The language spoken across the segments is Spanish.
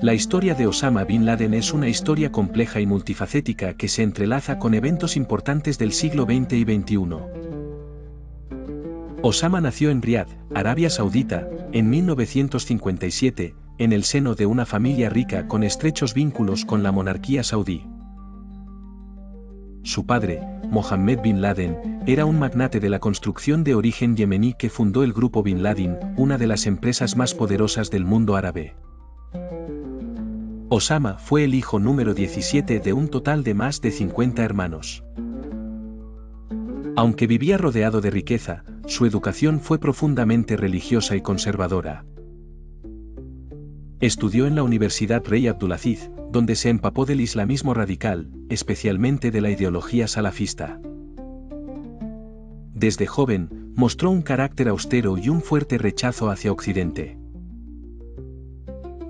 La historia de Osama Bin Laden es una historia compleja y multifacética que se entrelaza con eventos importantes del siglo XX y XXI. Osama nació en Riad, Arabia Saudita, en 1957, en el seno de una familia rica con estrechos vínculos con la monarquía saudí. Su padre, Mohammed Bin Laden, era un magnate de la construcción de origen yemení que fundó el grupo Bin Laden, una de las empresas más poderosas del mundo árabe. Osama fue el hijo número 17 de un total de más de 50 hermanos. Aunque vivía rodeado de riqueza, su educación fue profundamente religiosa y conservadora. Estudió en la Universidad Rey Abdulaziz, donde se empapó del islamismo radical, especialmente de la ideología salafista. Desde joven, mostró un carácter austero y un fuerte rechazo hacia Occidente.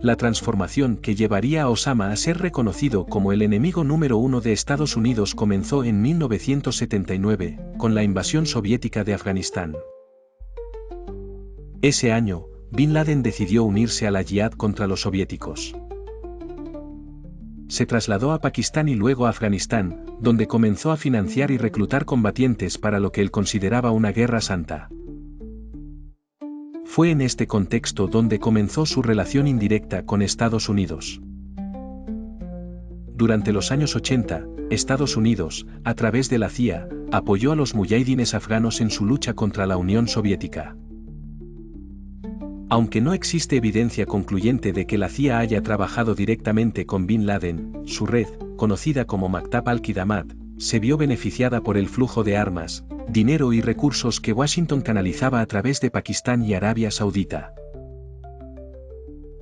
La transformación que llevaría a Osama a ser reconocido como el enemigo número uno de Estados Unidos comenzó en 1979, con la invasión soviética de Afganistán. Ese año, Bin Laden decidió unirse a la yihad contra los soviéticos. Se trasladó a Pakistán y luego a Afganistán, donde comenzó a financiar y reclutar combatientes para lo que él consideraba una guerra santa. Fue en este contexto donde comenzó su relación indirecta con Estados Unidos. Durante los años 80, Estados Unidos, a través de la CIA, apoyó a los muyahidines afganos en su lucha contra la Unión Soviética. Aunque no existe evidencia concluyente de que la CIA haya trabajado directamente con Bin Laden, su red, conocida como Maktab al-Qidamat, se vio beneficiada por el flujo de armas, dinero y recursos que Washington canalizaba a través de Pakistán y Arabia Saudita.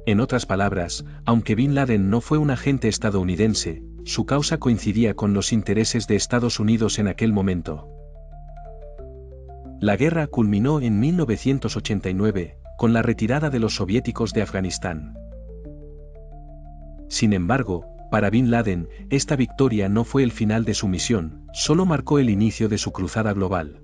En otras palabras, aunque Bin Laden no fue un agente estadounidense, su causa coincidía con los intereses de Estados Unidos en aquel momento. La guerra culminó en 1989, con la retirada de los soviéticos de Afganistán. Sin embargo, para Bin Laden, esta victoria no fue el final de su misión, solo marcó el inicio de su cruzada global.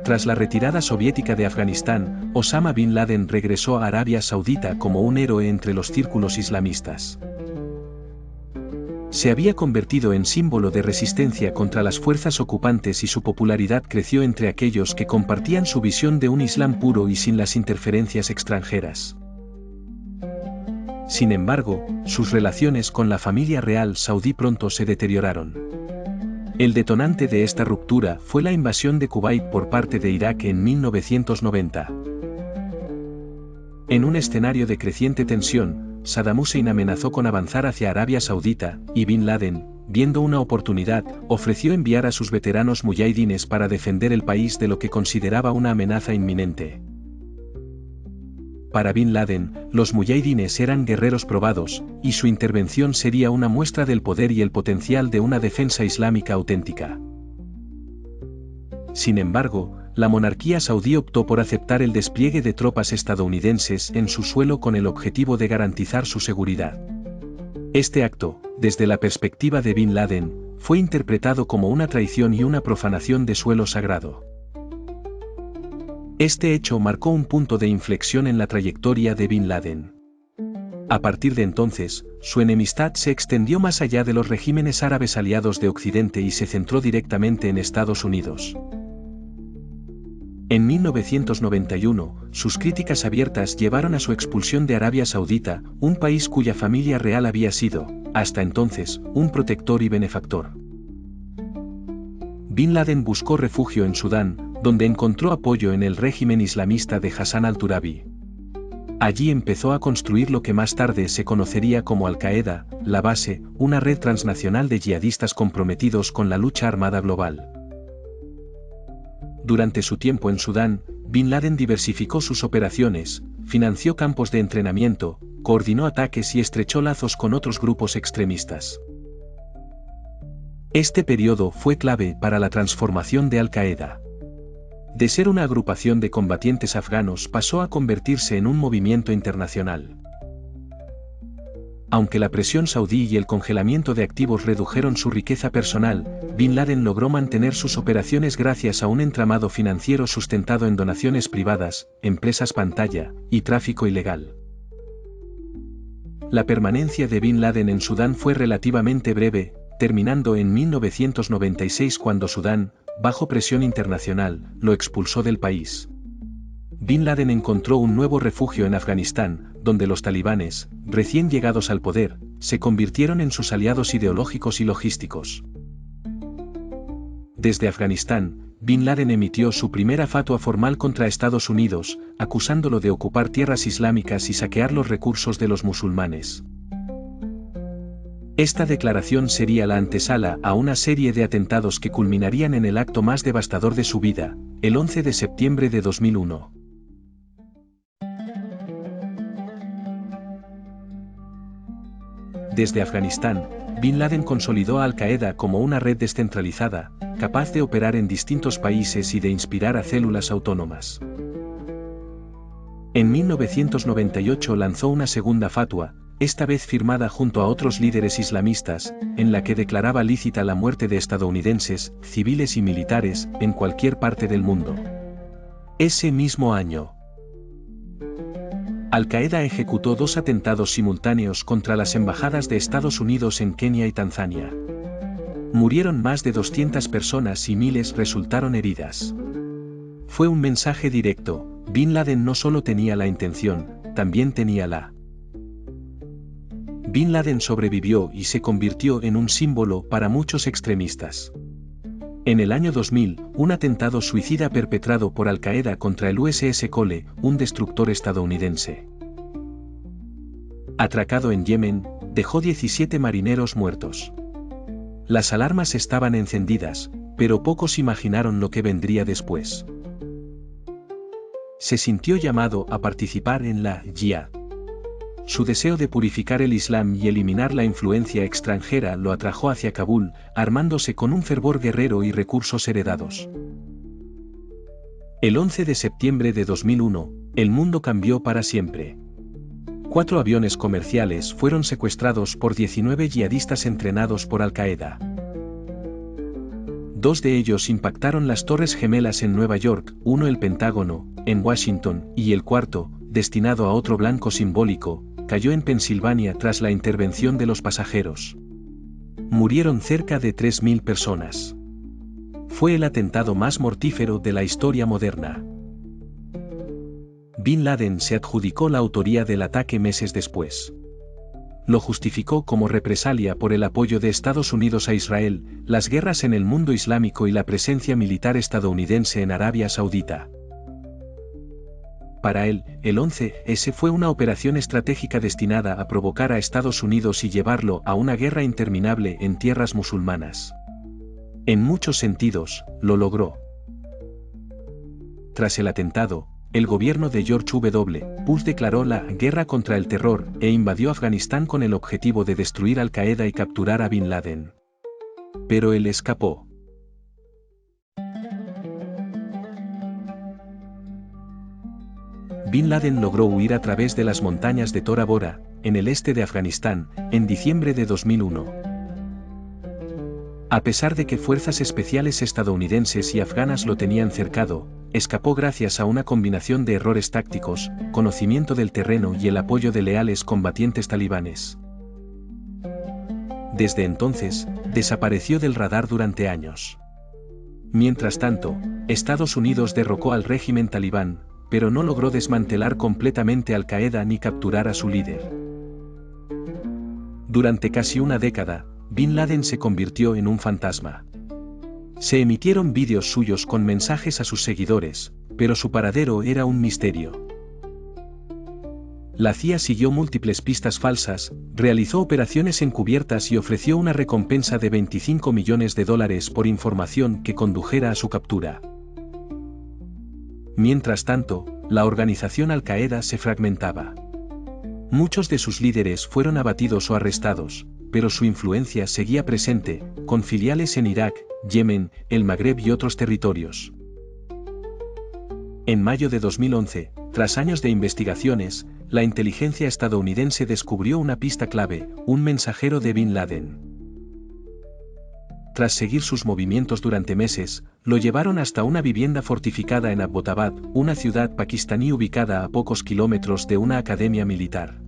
Tras la retirada soviética de Afganistán, Osama Bin Laden regresó a Arabia Saudita como un héroe entre los círculos islamistas. Se había convertido en símbolo de resistencia contra las fuerzas ocupantes y su popularidad creció entre aquellos que compartían su visión de un Islam puro y sin las interferencias extranjeras. Sin embargo, sus relaciones con la familia real saudí pronto se deterioraron. El detonante de esta ruptura fue la invasión de Kuwait por parte de Irak en 1990. En un escenario de creciente tensión, Saddam Hussein amenazó con avanzar hacia Arabia Saudita, y Bin Laden, viendo una oportunidad, ofreció enviar a sus veteranos muyahidines para defender el país de lo que consideraba una amenaza inminente. Para Bin Laden, los muyahidines eran guerreros probados, y su intervención sería una muestra del poder y el potencial de una defensa islámica auténtica. Sin embargo, la monarquía saudí optó por aceptar el despliegue de tropas estadounidenses en su suelo con el objetivo de garantizar su seguridad. Este acto, desde la perspectiva de Bin Laden, fue interpretado como una traición y una profanación de suelo sagrado. Este hecho marcó un punto de inflexión en la trayectoria de Bin Laden. A partir de entonces, su enemistad se extendió más allá de los regímenes árabes aliados de Occidente y se centró directamente en Estados Unidos. En 1991, sus críticas abiertas llevaron a su expulsión de Arabia Saudita, un país cuya familia real había sido, hasta entonces, un protector y benefactor. Bin Laden buscó refugio en Sudán, donde encontró apoyo en el régimen islamista de Hassan al-Turabi. Allí empezó a construir lo que más tarde se conocería como Al-Qaeda, la base, una red transnacional de yihadistas comprometidos con la lucha armada global. Durante su tiempo en Sudán, Bin Laden diversificó sus operaciones, financió campos de entrenamiento, coordinó ataques y estrechó lazos con otros grupos extremistas. Este periodo fue clave para la transformación de Al-Qaeda. De ser una agrupación de combatientes afganos pasó a convertirse en un movimiento internacional. Aunque la presión saudí y el congelamiento de activos redujeron su riqueza personal, Bin Laden logró mantener sus operaciones gracias a un entramado financiero sustentado en donaciones privadas, empresas pantalla y tráfico ilegal. La permanencia de Bin Laden en Sudán fue relativamente breve, terminando en 1996 cuando Sudán, bajo presión internacional, lo expulsó del país. Bin Laden encontró un nuevo refugio en Afganistán, donde los talibanes, recién llegados al poder, se convirtieron en sus aliados ideológicos y logísticos. Desde Afganistán, Bin Laden emitió su primera fatua formal contra Estados Unidos, acusándolo de ocupar tierras islámicas y saquear los recursos de los musulmanes. Esta declaración sería la antesala a una serie de atentados que culminarían en el acto más devastador de su vida, el 11 de septiembre de 2001. Desde Afganistán, Bin Laden consolidó a Al-Qaeda como una red descentralizada, capaz de operar en distintos países y de inspirar a células autónomas. En 1998 lanzó una segunda fatua, esta vez firmada junto a otros líderes islamistas, en la que declaraba lícita la muerte de estadounidenses, civiles y militares, en cualquier parte del mundo. Ese mismo año, Al-Qaeda ejecutó 2 atentados simultáneos contra las embajadas de Estados Unidos en Kenia y Tanzania. Murieron más de 200 personas y miles resultaron heridas. Fue un mensaje directo: Bin Laden no solo tenía la intención, también tenía la. Bin Laden sobrevivió y se convirtió en un símbolo para muchos extremistas. En el año 2000, un atentado suicida perpetrado por Al-Qaeda contra el USS Cole, un destructor estadounidense. Atracado en Yemen, dejó 17 marineros muertos. Las alarmas estaban encendidas, pero pocos imaginaron lo que vendría después. Se sintió llamado a participar en la Jihad. Su deseo de purificar el Islam y eliminar la influencia extranjera lo atrajo hacia Kabul, armándose con un fervor guerrero y recursos heredados. El 11 de septiembre de 2001, el mundo cambió para siempre. 4 aviones comerciales fueron secuestrados por 19 yihadistas entrenados por Al-Qaeda. 2 de ellos impactaron las Torres Gemelas en Nueva York, uno el Pentágono, en Washington, y el cuarto, destinado a otro blanco simbólico, cayó en Pensilvania tras la intervención de los pasajeros. Murieron cerca de 3.000 personas. Fue el atentado más mortífero de la historia moderna. Bin Laden se adjudicó la autoría del ataque meses después. Lo justificó como represalia por el apoyo de Estados Unidos a Israel, las guerras en el mundo islámico y la presencia militar estadounidense en Arabia Saudita. Para él, el 11S fue una operación estratégica destinada a provocar a Estados Unidos y llevarlo a una guerra interminable en tierras musulmanas. En muchos sentidos, lo logró. Tras el atentado, el gobierno de George W. Bush declaró la guerra contra el terror e invadió Afganistán con el objetivo de destruir Al-Qaeda y capturar a Bin Laden. Pero él escapó. Bin Laden logró huir a través de las montañas de Tora Bora, en el este de Afganistán, en diciembre de 2001. A pesar de que fuerzas especiales estadounidenses y afganas lo tenían cercado, escapó gracias a una combinación de errores tácticos, conocimiento del terreno y el apoyo de leales combatientes talibanes. Desde entonces, desapareció del radar durante años. Mientras tanto, Estados Unidos derrocó al régimen talibán, pero no logró desmantelar completamente Al-Qaeda ni capturar a su líder. Durante casi una década, Bin Laden se convirtió en un fantasma. Se emitieron vídeos suyos con mensajes a sus seguidores, pero su paradero era un misterio. La CIA siguió múltiples pistas falsas, realizó operaciones encubiertas y ofreció una recompensa de $25 millones por información que condujera a su captura. Mientras tanto, la organización Al-Qaeda se fragmentaba. Muchos de sus líderes fueron abatidos o arrestados, pero su influencia seguía presente, con filiales en Irak, Yemen, el Magreb y otros territorios. En mayo de 2011, tras años de investigaciones, la inteligencia estadounidense descubrió una pista clave, un mensajero de Bin Laden. Tras seguir sus movimientos durante meses, lo llevaron hasta una vivienda fortificada en Abbottabad, una ciudad pakistaní ubicada a pocos kilómetros de una academia militar.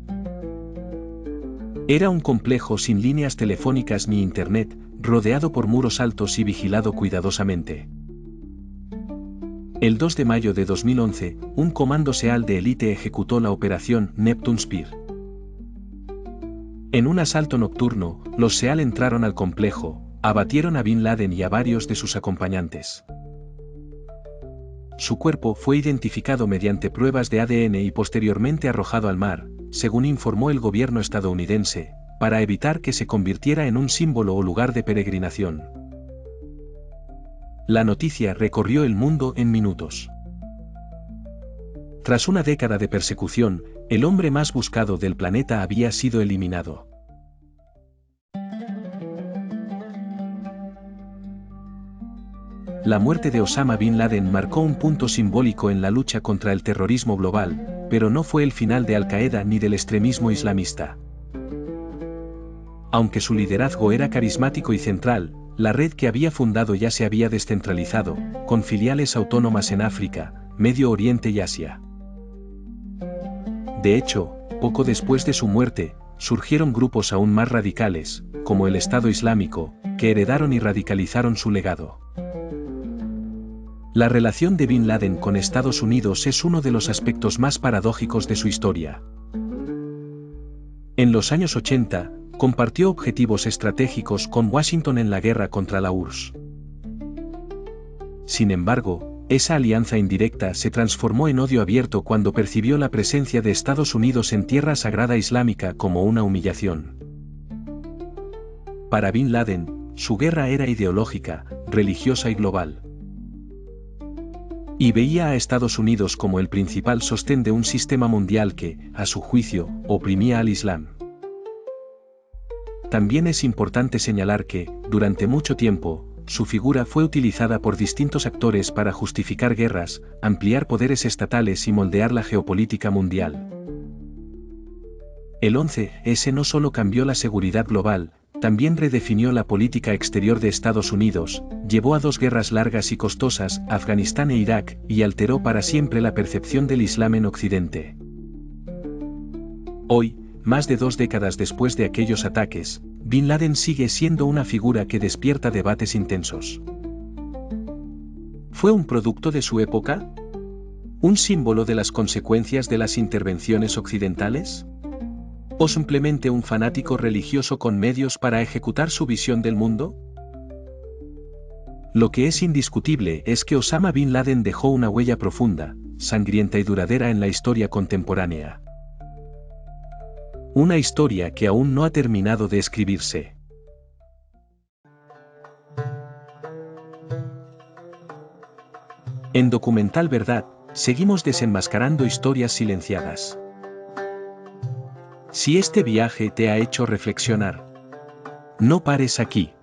Era un complejo sin líneas telefónicas ni internet, rodeado por muros altos y vigilado cuidadosamente. El 2 de mayo de 2011, un comando SEAL de élite ejecutó la operación Neptune Spear. En un asalto nocturno, los SEAL entraron al complejo, abatieron a Bin Laden y a varios de sus acompañantes. Su cuerpo fue identificado mediante pruebas de ADN y posteriormente arrojado al mar, según informó el gobierno estadounidense, para evitar que se convirtiera en un símbolo o lugar de peregrinación. La noticia recorrió el mundo en minutos. Tras una década de persecución, el hombre más buscado del planeta había sido eliminado. La muerte de Osama Bin Laden marcó un punto simbólico en la lucha contra el terrorismo global, pero no fue el final de Al-Qaeda ni del extremismo islamista. Aunque su liderazgo era carismático y central, la red que había fundado ya se había descentralizado, con filiales autónomas en África, Medio Oriente y Asia. De hecho, poco después de su muerte, surgieron grupos aún más radicales, como el Estado Islámico, que heredaron y radicalizaron su legado. La relación de Bin Laden con Estados Unidos es uno de los aspectos más paradójicos de su historia. En los años 80, compartió objetivos estratégicos con Washington en la guerra contra la URSS. Sin embargo, esa alianza indirecta se transformó en odio abierto cuando percibió la presencia de Estados Unidos en tierra sagrada islámica como una humillación. Para Bin Laden, su guerra era ideológica, religiosa y global. Y veía a Estados Unidos como el principal sostén de un sistema mundial que, a su juicio, oprimía al Islam. También es importante señalar que, durante mucho tiempo, su figura fue utilizada por distintos actores para justificar guerras, ampliar poderes estatales y moldear la geopolítica mundial. El 11S no solo cambió la seguridad global, también redefinió la política exterior de Estados Unidos, llevó a dos guerras largas y costosas, Afganistán e Irak, y alteró para siempre la percepción del Islam en Occidente. Hoy, más de 2 décadas después de aquellos ataques, Bin Laden sigue siendo una figura que despierta debates intensos. ¿Fue un producto de su época? ¿Un símbolo de las consecuencias de las intervenciones occidentales? ¿O simplemente un fanático religioso con medios para ejecutar su visión del mundo? Lo que es indiscutible es que Osama Bin Laden dejó una huella profunda, sangrienta y duradera en la historia contemporánea. Una historia que aún no ha terminado de escribirse. En Documental Verdad, seguimos desenmascarando historias silenciadas. Si este viaje te ha hecho reflexionar, no pares aquí.